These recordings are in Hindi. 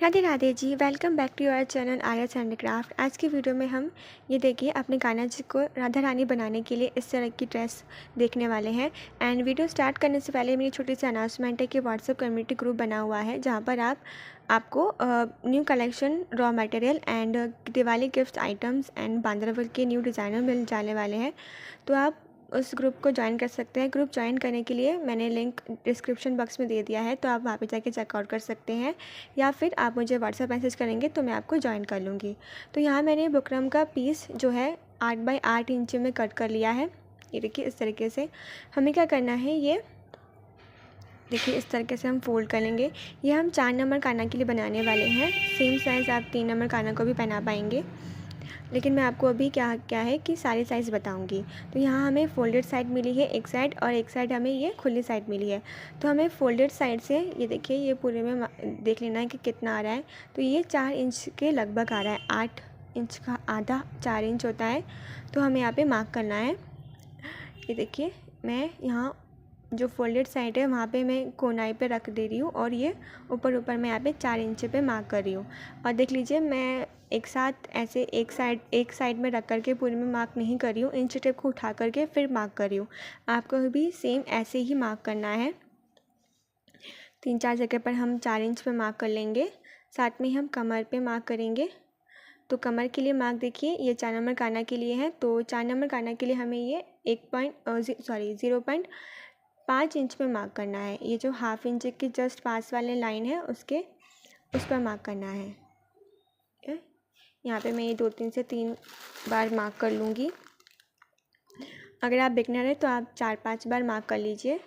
Radhe Radhe ji. Welcome back to your channel Arya's handicraft. आज की वीडियो में हम ये देखिए अपने कान्हा जी को राधा रानी बनाने के लिए इस तरह की ड्रेस देखने वाले हैं। एंड वीडियो स्टार्ट करने से पहले मेरी छोटी सी अनाउंसमेंट है कि व्हाट्सएप कम्युनिटी ग्रुप बना हुआ है जहाँ पर आपको new collection, raw material and Diwali gift items and बांद्रावल के न्यू डिज़ाइनर मिल जाने वाले हैं। तो आप उस ग्रुप को ज्वाइन कर सकते हैं। ग्रुप ज्वाइन करने के लिए मैंने लिंक डिस्क्रिप्शन बॉक्स में दे दिया है, तो आप वहाँ पे जाके चेकआउट कर सकते हैं, या फिर आप मुझे व्हाट्सएप मैसेज करेंगे तो मैं आपको ज्वाइन कर लूँगी। तो यहाँ मैंने बुकरम का पीस जो है 8 बाई 8 इंच में कट कर लिया है। ये देखिए इस तरीके से हमें क्या करना है, ये देखिए इस तरीके से हम फोल्ड कर लेंगे। ये हम 4 नंबर कान्हा के लिए बनाने वाले हैं। सेम साइज़ आप 3 नंबर कान्हा को भी पहना पाएंगे, लेकिन मैं आपको अभी क्या क्या है कि सारे साइज़ बताऊंगी। तो यहाँ हमें फोल्डेड साइड मिली है एक साइड, और एक साइड हमें ये खुली साइड मिली है। तो हमें फोल्डेड साइड से ये देखिए ये पूरे में देख लेना है कि कितना आ रहा है। तो ये 4 इंच के लगभग आ रहा है। 8 इंच का आधा 4 इंच होता है। तो हमें यहाँ पे मार्क करना है। ये देखिए मैं यहाँ जो फोल्डेड साइड है वहाँ पे मैं कोनाई पे रख दे रही हूँ, और ये ऊपर मैं यहाँ पे 4 इंच पे मार्क कर रही हूँ। और देख लीजिए मैं एक साथ ऐसे एक साइड में रख करके पूरे में मार्क नहीं कर रही हूँ, इंच टेप को उठा करके फिर मार्क कर रही हूँ। आपको भी सेम ऐसे ही मार्क करना है। 3-4 जगह पर हम 4 इंच पे मार्क कर लेंगे। साथ में हम कमर पे मार्क करेंगे। तो कमर के लिए मार्क देखिए ये 4 नंबर कान्हा के लिए है। तो 4 नंबर कान्हा के लिए हमें ये 0.5 इंच पे मार्क करना है। ये जो हाफ इंच के जस्ट पास वाले लाइन है उस पर मार्क करना है। यहाँ पे मैं ये 2-3 से 3 बार मार्क कर लूँगी। अगर आप बिगनर है तो आप 4-5 बार मार्क कर लीजिए,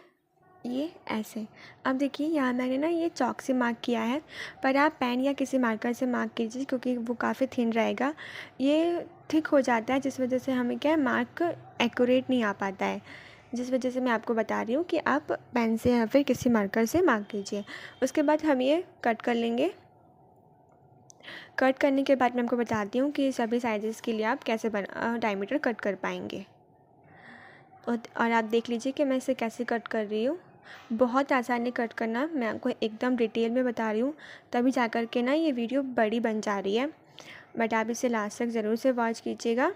ये ऐसे। अब देखिए यहाँ मैंने ना ये चॉक से मार्क किया है, पर आप पेन या किसी मार्कर से मार्क कीजिए क्योंकि वो काफ़ी थिन रहेगा। ये थिक हो जाता है जिस वजह से हमें क्या है मार्क एक्यूरेट नहीं आ पाता है। जिस वजह से मैं आपको बता रही हूँ कि आप पेन से या फिर किसी मार्कर से मार्क कीजिए। उसके बाद हम ये कट कर लेंगे। कट करने के बाद मैं आपको बताती हूँ कि सभी साइज़ के लिए आप कैसे डायमीटर कट कर पाएंगे। और आप देख लीजिए कि मैं इसे कैसे कट कर रही हूँ। बहुत आसान है कट करना, मैं आपको एकदम डिटेल में बता रही हूँ, तभी जा कर के ना ये वीडियो बड़ी बन जा रही है। बट आप इसे लास्ट तक ज़रूर से वॉच कीजिएगा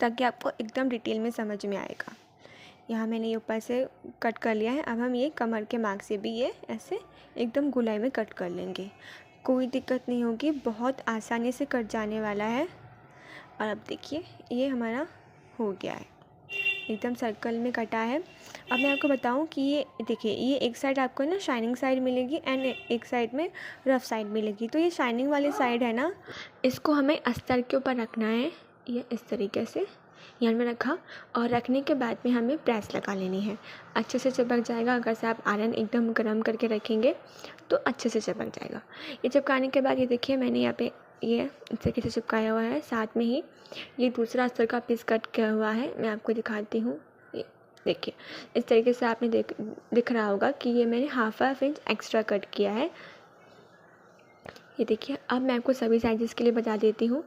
ताकि आपको एकदम डिटेल में समझ में आएगा। यहाँ मैंने ये ऊपर से कट कर लिया है। अब हम ये कमर के मार्क से भी ये ऐसे एकदम गोलाई में कट कर लेंगे। कोई दिक्कत नहीं होगी, बहुत आसानी से कट जाने वाला है। और अब देखिए ये हमारा हो गया है, एकदम सर्कल में कटा है। अब मैं आपको बताऊं कि ये देखिए ये एक साइड आपको ना शाइनिंग साइड मिलेगी एंड एक साइड में रफ साइड मिलेगी। तो ये शाइनिंग वाली साइड है ना, इसको हमें अस्तर के ऊपर रखना है। ये इस तरीके से यहाँ में रखा, और रखने के बाद में हमें प्रेस लगा लेनी है। अच्छे से चिपक जाएगा। अगर से आप आयरन एकदम गर्म करके रखेंगे तो अच्छे से चिपक जाएगा। ये चिपकाने के बाद ये देखिए मैंने यहाँ पे ये इस तरीके से चिपकाया हुआ है। साथ में ही ये दूसरा अस्तर का पीस कट किया हुआ है, मैं आपको दिखाती हूँ। ये देखिए इस तरीके से आपने दिख रहा होगा कि ये मैंने हाफ इंच एक्स्ट्रा कट किया है। ये देखिए अब मैं आपको सभी साइज़ के लिए बता देती हूँ।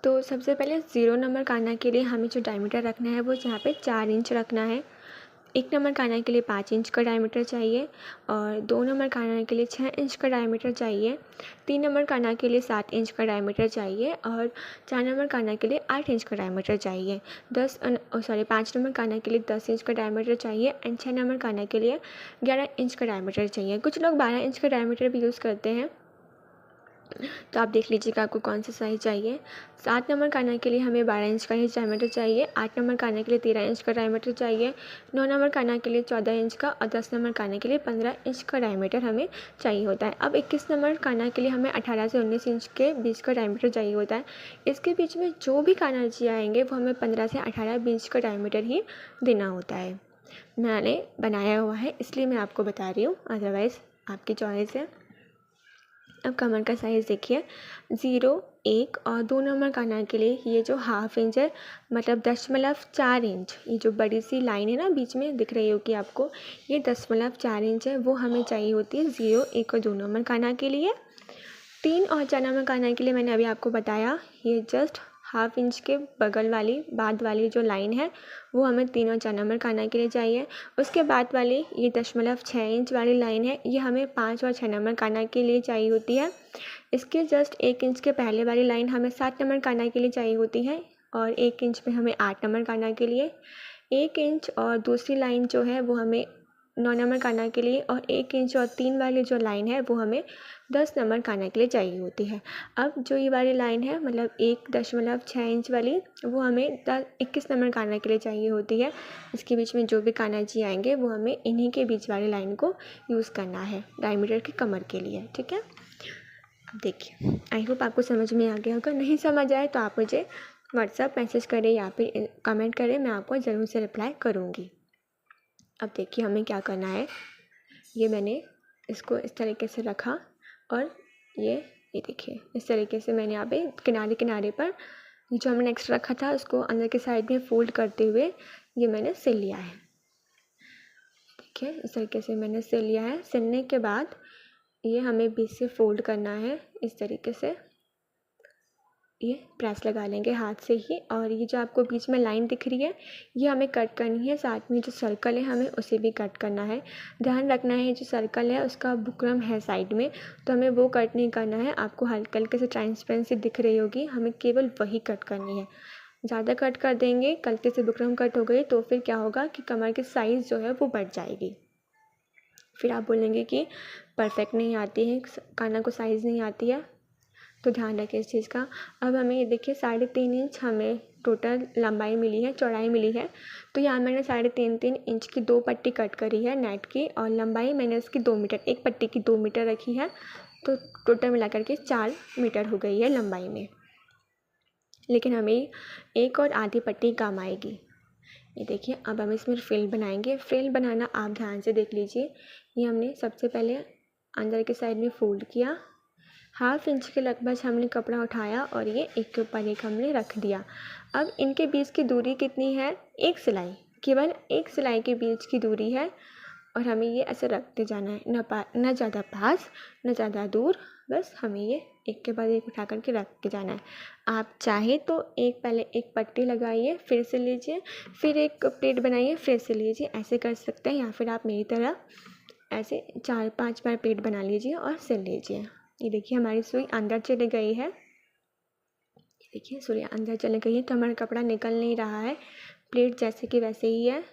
तो सबसे पहले 0 नंबर कान्हा के लिए हमें जो डायमीटर रखना है वो यहाँ पे 4 इंच रखना है। 1 नंबर कान्हा के लिए 5 इंच का डायमीटर चाहिए, और 2 नंबर कान्हा के लिए 6 इंच का डायमीटर चाहिए। 3 नंबर कान्हा के लिए 7 इंच का डायमीटर चाहिए, और 4 नंबर कान्हा के लिए 8 इंच का डायमीटर चाहिए। 5 नंबर कान्हा के लिए 10 इंच का डायमीटर चाहिए, एंड 6 नंबर कान्हा के लिए 11 इंच का डायमीटर चाहिए। कुछ लोग 12 इंच का डायमीटर भी यूज़ करते हैं, तो आप देख लीजिएगा आपको कौन सा साइज़ चाहिए। 7 नंबर कान्हा के लिए हमें 12 इंच का ही डायमीटर चाहिए। 8 नंबर कान्हा के लिए 13 इंच का डायमीटर चाहिए। 9 नंबर कान्हा के लिए 14 इंच का, और 10 नंबर कान्हा के लिए 15 इंच का डायमीटर हमें चाहिए होता है। अब 21 नंबर कान्हा के लिए हमें 18 से 19 इंच के बीच का डायमीटर चाहिए होता है। इसके बीच में जो भी कान्हा जी आएंगे वो हमें 15 से 18 इंच का डायमीटर ही देना होता है। मैंने बनाया हुआ है इसलिए मैं आपको बता रही हूँ, अदरवाइज़ आपकी चॉइस है। अब कमर का साइज़ देखिए 0, 1 और 2 नंबर कान्हा के लिए ये जो हाफ इंच है, मतलब 0.4 इंच, ये जो बड़ी सी लाइन है ना बीच में दिख रही होगी आपको, ये 0.4 इंच है, वो हमें चाहिए होती है 0, 1 और 2 नंबर कान्हा के लिए। 3 और 4 नंबर कान्हा के लिए मैंने अभी आपको बताया ये जस्ट हाफ इंच के बगल वाली बाद वाली जो लाइन है वो हमें 3 और 4 नंबर काना के लिए चाहिए। उसके बाद वाली ये 0.6 इंच वाली लाइन है, ये हमें 5 और 6 नंबर काना के लिए चाहिए होती है। इसके जस्ट 1 इंच के पहले वाली लाइन हमें 7 नंबर काना के लिए चाहिए होती है और 1 इंच पे हमें 8 नंबर काना के लिए। 1 इंच और दूसरी लाइन जो है वो हमें 9 नंबर काना के लिए और 1 इंच और 3 वाली जो लाइन है वो हमें 10 नंबर काना के लिए चाहिए होती है। अब जो ये वाली लाइन है मतलब 1.6 इंच वाली वो हमें 21 नंबर काना के लिए चाहिए होती है। इसके बीच में जो भी काना जी आएंगे वो हमें इन्हीं के बीच वाली लाइन को यूज़ करना है डायमीटर की कमर के लिए। ठीक है, अब देखिए आई होप आपको समझ में आ गया। अगर नहीं समझ आए तो आप मुझे व्हाट्सएप मैसेज करें या फिर कमेंट करें, मैं आपको ज़रूर से रिप्लाई करूँगी। अब देखिए हमें क्या करना है, ये मैंने इसको इस तरीके से रखा और ये देखिए इस तरीके से मैंने यहाँ पे किनारे किनारे पर ये जो हमने एक्स्ट्रा रखा था उसको अंदर के साइड में फोल्ड करते हुए ये मैंने सिल लिया है। देखिए इस तरीके से मैंने सिल लिया है। सिलने के बाद ये हमें बीच से फोल्ड करना है इस तरीके से, ये प्रेस लगा लेंगे हाथ से ही। और ये जो आपको बीच में लाइन दिख रही है ये हमें कट करनी है, साथ में जो सर्कल है हमें उसे भी कट करना है। ध्यान रखना है जो सर्कल है उसका बुकरम है साइड में, तो हमें वो कट नहीं करना है। आपको हल्के हल्के से ट्रांसपेरेंसी दिख रही होगी, हमें केवल वही कट करनी है। ज़्यादा कट कर देंगे, गलती से बुकरम कट हो गई तो फिर क्या होगा कि कमर की साइज़ जो है वो बढ़ जाएगी, फिर आप बोलेंगे कि परफेक्ट नहीं आती है, काना को साइज़ नहीं आती है। तो ध्यान रखें इस चीज़ का। अब हमें ये देखिए 3.5 इंच हमें टोटल लंबाई मिली है, चौड़ाई मिली है। तो यहाँ मैंने 3.5 इंच की 2 पट्टी कट करी है नेट की और लंबाई मैंने इसकी 2 मीटर, एक पट्टी की 2 मीटर रखी है। तो टोटल मिलाकर के 4 मीटर हो गई है लंबाई में, लेकिन हमें 1 और आधी पट्टी काम आएगी। ये देखिए अब हम इसमें फ्रिल बनाएंगे। फ्रिल बनाना आप ध्यान से देख लीजिए। ये हमने सबसे पहले अंदर के साइड में फोल्ड किया, हाफ इंच के लगभग हमने कपड़ा उठाया और ये एक के ऊपर एक हमने रख दिया। अब इनके बीच की दूरी कितनी है, एक सिलाई, केवल एक सिलाई के बीच की दूरी है और हमें ये ऐसे रखते जाना है, न ज़्यादा पास न ज़्यादा दूर, बस हमें ये एक के बाद एक उठा करके रख के जाना है। आप चाहे तो पहले एक पट्टी लगाइए फिर से लीजिए, फिर एक प्लेट बनाइए फिर से लीजिए, ऐसे कर सकते हैं। या फिर आप मेरी तरह ऐसे 4-5 बार प्लेट बना लीजिए और सिल लीजिए। ये देखिए हमारी सुई अंदर चली गई है, ये देखिए सुई अंदर चली गई है तो हमारा कपड़ा निकल नहीं रहा है, प्लेट जैसे कि वैसे ही है।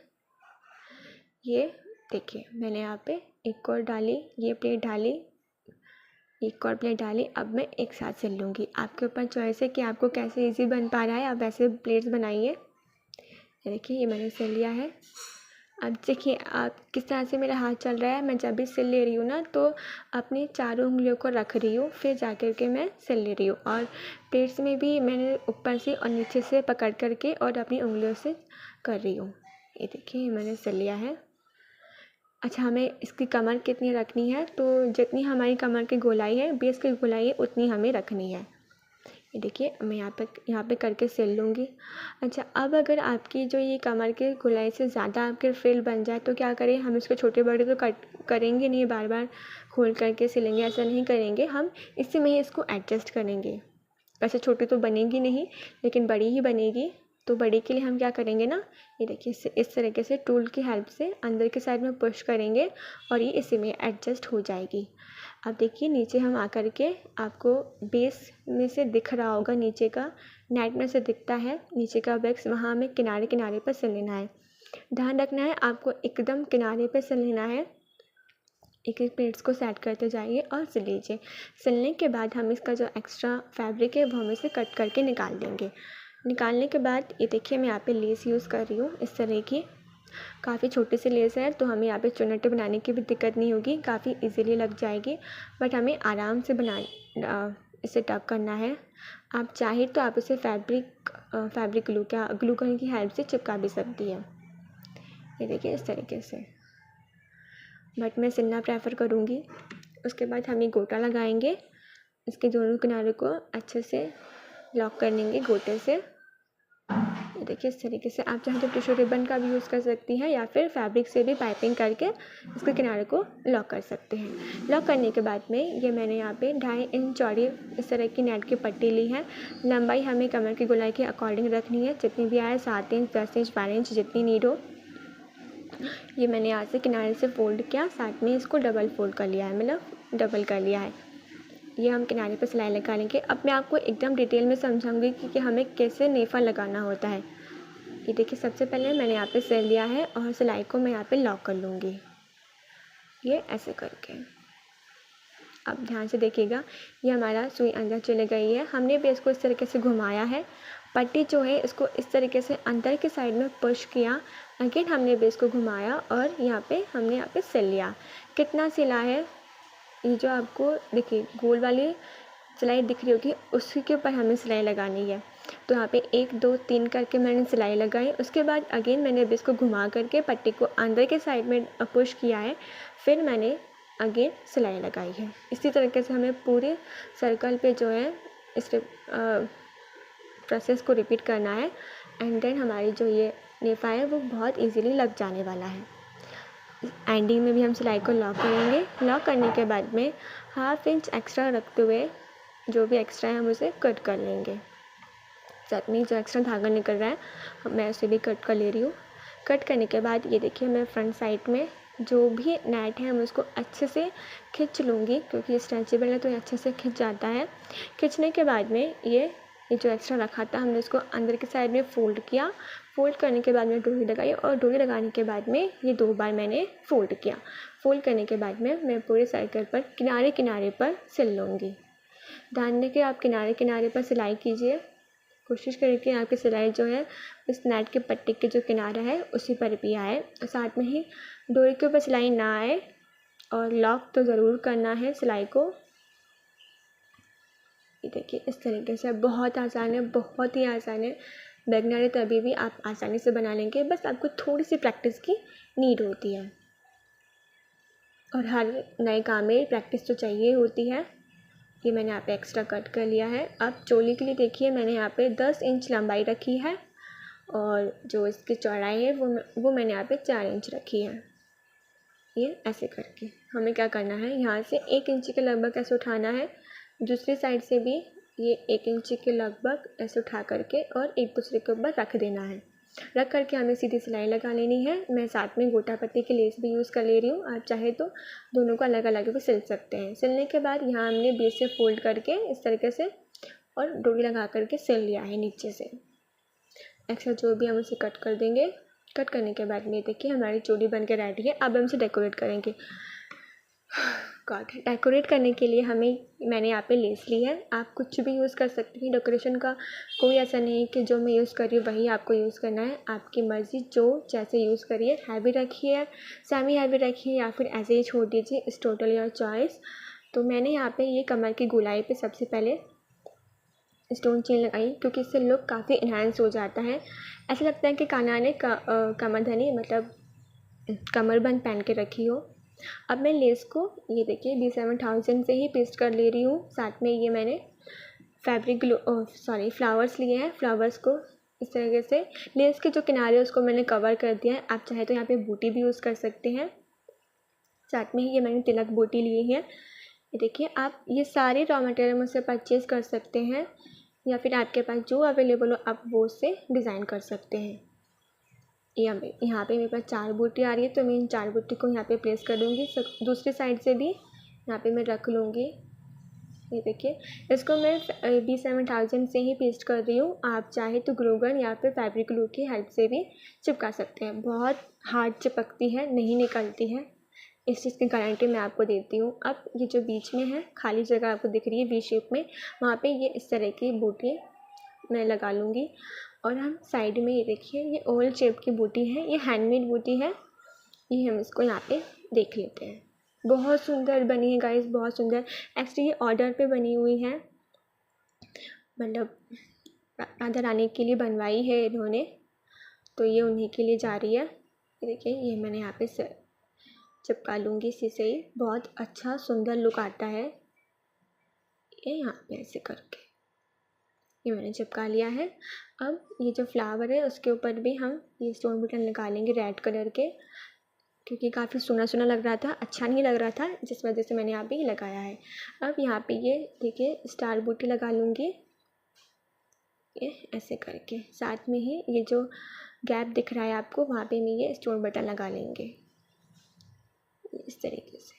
ये देखिए मैंने यहाँ पे एक और डाली, ये प्लेट डाली, एक और प्लेट डाली। अब मैं एक साथ सिल लूँगी। आपके ऊपर चॉइस है कि आपको कैसे इजी बन पा रहा है, आप वैसे प्लेट्स बनाइए। ये देखिए ये मैंने सिल लिया है। अब देखिए आप किस तरह से मेरा हाथ चल रहा है, मैं जब भी सिल ले रही हूँ ना तो अपनी चारों उंगलियों को रख रही हूँ, फिर जा कर के मैं सिल ले रही हूँ। और प्लेट्स में भी मैंने ऊपर से और नीचे से पकड़ करके और अपनी उंगलियों से कर रही हूँ। ये देखिए ये मैंने सिल लिया है। अच्छा हमें इसकी कमर कितनी रखनी है, तो जितनी हमारी कमर की गोलाई है, बेस की गोलाई है, उतनी हमें रखनी है। ये देखिए मैं यहाँ पे करके सिल लूँगी। अच्छा अब अगर आपकी जो ये कमर के गोलाई से ज़्यादा आपके फ्रिल बन जाए तो क्या करें, हम इसको छोटे बड़े तो कट करेंगे नहीं, बार बार खोल करके सिलेंगे, ऐसा नहीं करेंगे हम, इसी में ही इसको एडजस्ट करेंगे। वैसे छोटी तो बनेगी नहीं लेकिन बड़ी ही बनेगी, तो बड़ी के लिए हम क्या करेंगे ना, ये देखिए इस तरीके से टूल की हेल्प से अंदर के साइड में पुश करेंगे और ये इसी में एडजस्ट हो जाएगी। अब देखिए नीचे हम आकर के, आपको बेस में से दिख रहा होगा, नीचे का नेट में से दिखता है नीचे का वैक्स, वहाँ हमें किनारे किनारे पर सिल लेना है। ध्यान रखना है आपको एकदम किनारे पर सिल लेना है। एक एक प्लेट्स को सेट करते जाइए और सिल लीजिए। सिलने के बाद हम इसका जो एक्स्ट्रा फैब्रिक है वो हम इसे कट करके निकाल देंगे। निकालने के बाद ये देखिए मैं यहाँ पे लेस यूज़ कर रही हूँ इस तरह की, काफ़ी छोटी सी लेस है तो हमें यहाँ पे चुन्नटे बनाने की भी दिक्कत नहीं होगी, काफ़ी इजीली लग जाएगी। बट हमें आराम से इसे टक करना है। आप चाहे तो आप इसे फैब्रिक ग्लू गन की हेल्प से चिपका भी सकती है। ये देखिए इस तरीके से, बट मैं सिलना प्रेफर करूँगी। उसके बाद हम ये गोटा लगाएंगे, इसके दोनों किनारे को अच्छे से लॉक कर लेंगे गोटे से। ये देखिए इस तरीके से आप चाहें तो टिश्यू रिबन का भी यूज़ कर सकती हैं या फिर फैब्रिक से भी पाइपिंग करके इसके किनारे को लॉक कर सकते हैं। लॉक करने के बाद में ये मैंने यहाँ पे 2.5 इंच चौड़ी इस तरह की नेट की पट्टी ली है। लंबाई हमें कमर की गोलाई के अकॉर्डिंग रखनी है, जितनी भी आए 7 इंच 10 इंच 12 इंच जितनी नीड हो। ये मैंने यहाँ से किनारे से फोल्ड किया, साथ में इसको डबल फोल्ड कर लिया है, मतलब डबल कर लिया है। ये हम किनारे पर सिलाई लगा लेंगे। अब मैं आपको एकदम डिटेल में समझाऊंगी कि हमें कैसे नेफा लगाना होता है। ये देखिए सबसे पहले मैंने यहाँ पे सिल लिया है और सिलाई को मैं यहाँ पे लॉक कर लूँगी, ये ऐसे करके। अब ध्यान से देखिएगा, ये हमारा सुई अंदर चले गई है। हमने भी इसको इस तरीके से घुमाया है, पट्टी जो है इसको इस तरीके से अंदर की साइड में पुश किया। अगेन हमने भी इसको घुमाया और हमने यहाँ पे सिल लिया। कितना सिला है, ये जो आपको देखिए गोल वाली सिलाई दिख रही होगी उसी के ऊपर हमें सिलाई लगानी है। तो यहाँ पे 1 2 3 करके मैंने सिलाई लगाई। उसके बाद अगेन मैंने अब इसको घुमा करके पट्टी को अंदर के साइड में पुश किया है, फिर मैंने अगेन सिलाई लगाई है। इसी तरीके से हमें पूरे सर्कल पे जो है इस प्रोसेस को रिपीट करना है। एंड देन हमारी जो ये नेफा है वो बहुत ईजीली लग जाने वाला है। एंडिंग में भी हम सिलाई को लॉक करेंगे। लॉक करने के बाद में 1/2 इंच एक्स्ट्रा रखते हुए जो भी एक्स्ट्रा है हम उसे कट कर लेंगे। साथ में जो एक्स्ट्रा धागा निकल रहा है मैं उसे भी कट कर ले रही हूँ। कट करने के बाद ये देखिए मैं फ्रंट साइड में जो भी नेट है मैं उसको अच्छे से खींच लूँगी, क्योंकि स्ट्रेचेबल है तो ये अच्छे से खिंच जाता है। खींचने के बाद में ये जो एक्स्ट्रा रखा था हमने उसको अंदर की साइड में फोल्ड किया। फोल्ड करने के बाद में डोरी लगाई और डोरी लगाने के बाद में ये 2 बार मैंने फोल्ड किया। फोल्ड करने के बाद में मैं पूरे सर्कल पर किनारे किनारे पर सिल लूँगी। ध्यान दें कि आप किनारे किनारे पर सिलाई कीजिए। कोशिश करें कि आपकी सिलाई जो है इस नेट के पट्टी के जो किनारा है उसी पर भी आए, साथ में ही डोरी के ऊपर सिलाई ना आए। और लॉक तो ज़रूर करना है सिलाई को। ये देखिए इस तरीके से बहुत आसान है, बहुत ही आसान है। बिगिनर है तभी भी आप आसानी से बना लेंगे, बस आपको थोड़ी सी प्रैक्टिस की नीड होती है। और हर नए काम में प्रैक्टिस तो चाहिए होती है। ये मैंने यहाँ पे एक्स्ट्रा कट कर लिया है। अब चोली के लिए देखिए मैंने यहाँ पे 10 इंच लंबाई रखी है और जो इसकी चौड़ाई है वो मैंने यहाँ पे 4 इंच रखी है। ये ऐसे करके हमें क्या करना है, यहाँ से 1 इंच के लगभग ऐसे उठाना है, दूसरी साइड से भी ये 1 इंच के लगभग ऐसे उठा करके और एक दूसरे के ऊपर रख देना है। रख करके हमें सीधी सिलाई लगा लेनी है। मैं साथ में गोटा पत्ती की लेस भी यूज़ कर ले रही हूँ, आप चाहे तो दोनों को अलग अलग भी सिल सकते हैं। सिलने के बाद यहाँ हमने बेस से फोल्ड करके इस तरीके से और डोरी लगा करके सिल लिया है नीचे से। एक्स्ट्रा जो भी हम उसे कट कर देंगे। कट करने के बाद में देखिए हमारी चोली बन के रेडी है। अब हम इसे डेकोरेट करेंगे। डेकोरेट करने के लिए मैंने यहाँ पे लेस ली है। आप कुछ भी यूज़ कर सकते हैं डेकोरेशन का, कोई ऐसा नहीं कि जो मैं यूज़ कर रही हूँ वही आपको यूज़ करना है। आपकी मर्ज़ी, जो जैसे यूज़ करिए। हैवी रखिए, सेमी हैवी रखिए या फिर ऐसे ही छोड़ दीजिए, इस टोटल योर चॉइस। तो मैंने यहाँ पे ये कमर की गोलाई पे सबसे पहले स्टोन चेन लगाई, क्योंकि इससे लुक काफ़ी इन्हांस हो जाता है। ऐसा लगता है कि कान्हा ने कमरधनी मतलब कमरबंद पहन के रखी हो। अब मैं लेस को ये देखिए B7000 से ही पेस्ट कर ले रही हूँ। साथ में ये मैंने फ्लावर्स लिए हैं। फ्लावर्स को इस तरीके से लेस के जो किनारे उसको मैंने कवर कर दिया है। आप चाहे तो यहाँ पे बूटी भी यूज़ कर सकते हैं। साथ में ही ये मैंने तिलक बूटी ली है। ये देखिए आप ये सारे रॉ मटेरियल मुझसे परचेज़ कर सकते हैं या फिर आपके पास जो अवेलेबल हो आप वो उससे डिज़ाइन कर सकते हैं। यहाँ पे मेरे पास 4 बूटी आ रही है, तो मैं इन 4 बूटी को यहाँ पे प्लेस कर दूँगी। दूसरी साइड से भी यहाँ पे मैं रख लूँगी। ये देखिए इसको मैं B7000 से ही पेस्ट कर रही हूँ। आप चाहे तो ग्लू गन या फिर फैब्रिक ग्लू की हेल्प से भी चिपका सकते हैं। बहुत हार्ड चिपकती है, नहीं निकलती है, इस चीज़ की गारंटी मैं आपको देती हूँ। अब ये जो बीच में है खाली जगह आपको दिख रही है वी शेप में, वहाँ पे ये इस तरह की बूटी मैं लगा लूँगी। और हम साइड में ये देखिए ये ओवल शेप की बूटी है, ये हैंडमेड बूटी है। ये हम इसको यहाँ पे देख लेते हैं। बहुत सुंदर बनी है गाइस, बहुत सुंदर। एक्चुअली ये ऑर्डर पे बनी हुई है, मतलब राधा रानी के लिए बनवाई है इन्होंने, तो ये उन्हीं के लिए जा रही है। ये देखिए ये मैंने यहाँ पे चिपका लूँगी इसी से ही, बहुत अच्छा सुंदर लुक आता है ये यहाँ पे ऐसे करके। ये मैंने चिपका लिया है। अब ये जो फ्लावर है उसके ऊपर भी हम ये स्टोन बटन निकालेंगे रेड कलर के, क्योंकि काफ़ी सुना सुना लग रहा था, अच्छा नहीं लग रहा था, जिस वजह से मैंने यहाँ पे लगाया है। अब यहाँ पे ये देखिए स्टार बूटी लगा लूँगी, ये ऐसे करके। साथ में ही ये जो गैप दिख रहा है आपको, वहाँ पे मैं ये स्टोन बटन लगा लेंगे इस तरीके से।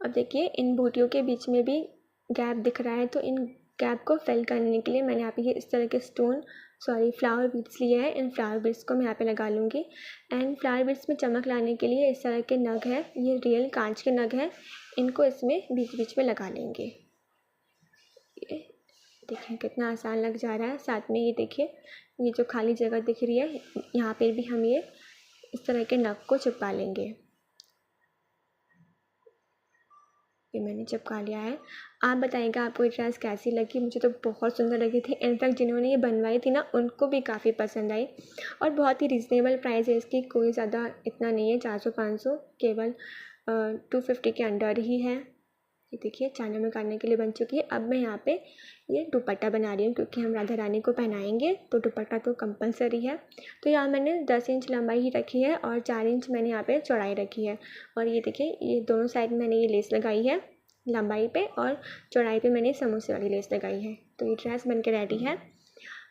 अब देखिए इन बूटियों के बीच में भी गैप दिख रहा है, तो इन गैप को फिल करने के लिए मैंने यहाँ पे ये इस तरह के फ्लावर बीड्स लिए हैं। इन फ्लावर बीड्स को मैं यहाँ पे लगा लूँगी। एंड फ्लावर बीड्स में चमक लाने के लिए इस तरह के नग है, ये रियल कांच के नग हैं, इनको इसमें बीच बीच में लगा लेंगे। ये देखिए कितना आसान लग जा रहा है। साथ में ये देखिए ये जो खाली जगह दिख रही है, यहाँ पे भी हम ये इस तरह के नग को चिपका लेंगे। ये मैंने चिपका लिया है। आप बताइएगा आपको ये ड्रेस कैसी लगी। मुझे तो बहुत सुंदर लगी थी। इनफैक्ट जिन्होंने ये बनवाई थी ना, उनको भी काफ़ी पसंद आई। और बहुत ही रिजनेबल प्राइस है इसकी, कोई ज़्यादा इतना नहीं है 400-500, केवल 250 के अंडर ही है। ये देखिए चाइना में काटने के लिए बन चुकी है। अब मैं यहाँ पे ये दुपट्टा बना रही हूँ, क्योंकि हम राधा रानी को पहनाएंगे तो दुपट्टा तो कंपलसरी है। तो यहाँ मैंने 10 इंच लंबाई ही रखी है और 4 इंच मैंने यहाँ पे चौड़ाई रखी है। और ये देखिए ये दोनों साइड मैंने ये लेस लगाई है, लंबाई पे और चौड़ाई पे मैंने समोसे वाली लेस लगाई है। तो ये ड्रेस बन के रेडी है।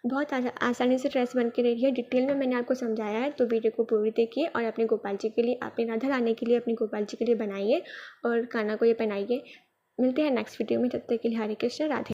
बहुत आसानी से ड्रेस बन के रेडी है। डिटेल में मैंने आपको समझाया है, तो वीडियो को पूरी देखिए और अपने गोपाल जी के लिए, अपने राधा रानी के लिए, अपने गोपाल जी के लिए बनाइए और कान्हा को ये पहनाइए। मिलते हैं नेक्स्ट वीडियो में, तब तक के लिए हरे कृष्ण राधे।